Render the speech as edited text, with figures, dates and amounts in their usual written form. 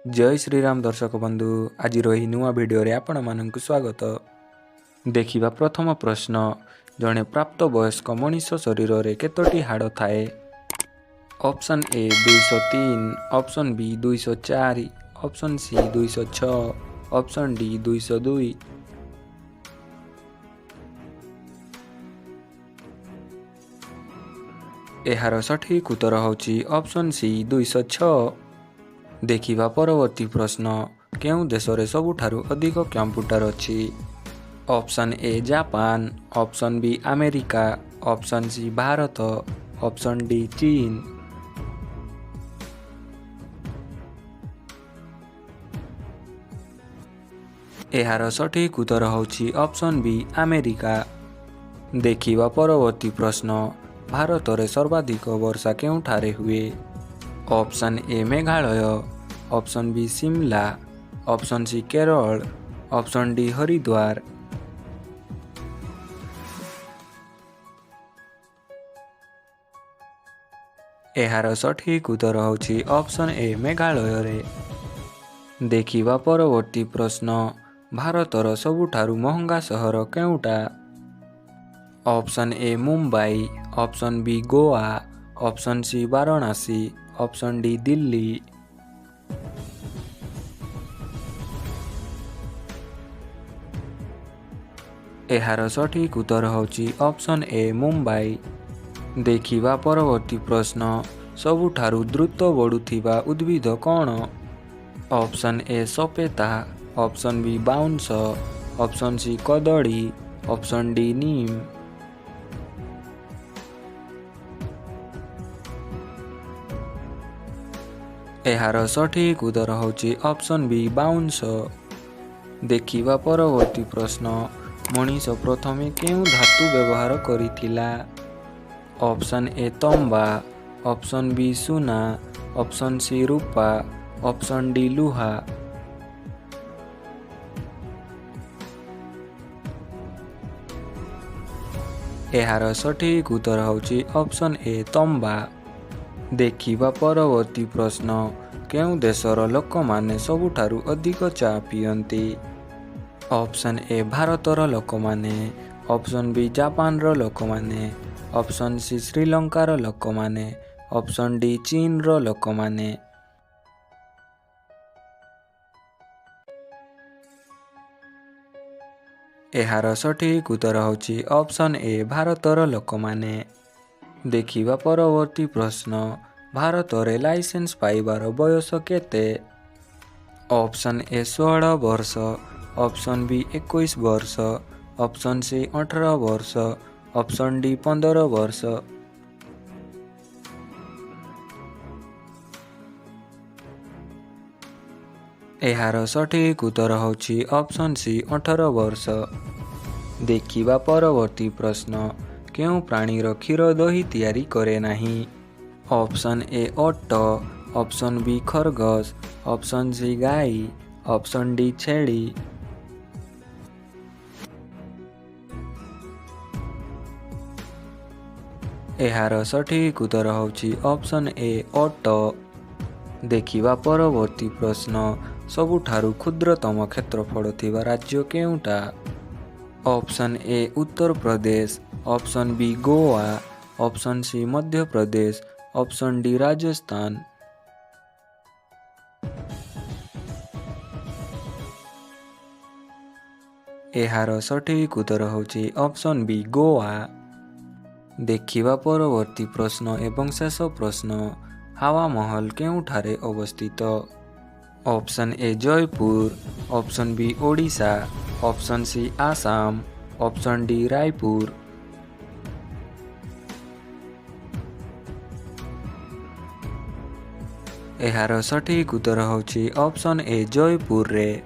जय श्रीराम दर्शक बंधु आज रही नुआ भिडियो रे आपण मानक स्वागत। देखिबा प्रथम प्रश्न, जड़े प्राप्त वयस्क मनीष शरीर रे केतोटी हाड़ थाए? Option A 203, option B 204, option C 206, option D 202। एहार सठिक उत्तर होची ऑप्शन सी 206। देखिबा परवर्ती प्रश्न, केउं देश रे सबुठारु अधिक कंप्यूटर अछि? Option A Japan, option B America, option C Bharat, option D चीन। एहार सठिक उत्तर होची ऑप्शन बी अमेरिका। देखिबा परवर्ती प्रश्न, भारत रे सर्वाधिक वर्षा केउंठारे हुए? Option A Meghalaya, option B Shimla, option C Kerala, option D Haridwar. एहार सठिक उत्तर होची ऑप्शन ए मेघालय रे। देखिबा परवर्ती प्रश्न, भारतर सबुठारु महंगा सहर केउटा? Option A Mumbai, option B Goa, option C Varanasi, option D Delhi. एहार सठिक उत्तर होची ऑप्शन ए मुंबई। देखिबा परवर्ती प्रश्न, सबुठारु द्रुत बढुथिबा उद्भिद कौन? ऑप्शन ए सपेता, ऑप्शन बी बाउंस, ऑप्शन सी कदली, ऑप्शन डी नीम। एहार सठिक उत्तर होची ऑप्शन बी बाउंस। देखिबा परवर्ती प्रश्न, मनीष प्रथमे केउं धातु व्यवहार करिथिला? ऑप्शन ए तंबा, ऑप्शन बी सुना, ऑप्शन सी रूपा, ऑप्शन डी लुहा। एहार सठिक उत्तर होची ऑप्शन ए तंबा। देखिबा परवर्ती प्रश्न, केउं देशर लोक माने सबुठारु अधिक चा पियंती? ऑप्शन ए भारतर लोक माने, ऑप्शन बी जापान रो लोक माने, ऑप्शन सी श्रीलंकार लोक माने, ऑप्शन डी चीन रो लोक माने। एहार सठिक उत्तर होची ऑप्शन ए भारतर लोक माने। देखिबा परवर्ती प्रश्न, भारत रे लाइसेंस पाइबार बयस केते? ऑप्शन ए 16 वर्ष, ऑप्शन बी 21 वर्ष, ऑप्शन सी 18 वर्ष, ऑप्शन डी 15 वर्ष। एहार सठिक उत्तर होची ऑप्शन सी 18 वर्ष। देखिबा परवर्ती प्रश्न, केउं प्राणीर क्षीर दही तैयारी करे नाही? ऑप्शन ए ओट, ऑप्शन बी खरगोश, ऑप्शन सी गाई, ऑप्शन डी छेड़ी। एहार सठिक उत्तर होची ऑप्शन ए ओट। देखिबा परवर्ती प्रश्न, सबुठारु क्षुद्रतम क्षेत्रफल थिबा राज्य केउंटा? Option A Uttar Pradesh, option B Goa, option C Madhya Pradesh, option D Rajasthan. एहार सठिक उत्तर होची ऑप्शन बी गोवा। देखिबा परवर्ती प्रश्न एवं शेष प्रश्न, हावा महल केउंठारे अवस्थित? Option A Jaipur, option B Odisha, option C Assam, option D Raipur. एहार सठिक उत्तर होची ऑप्शन ए जयपुर रे।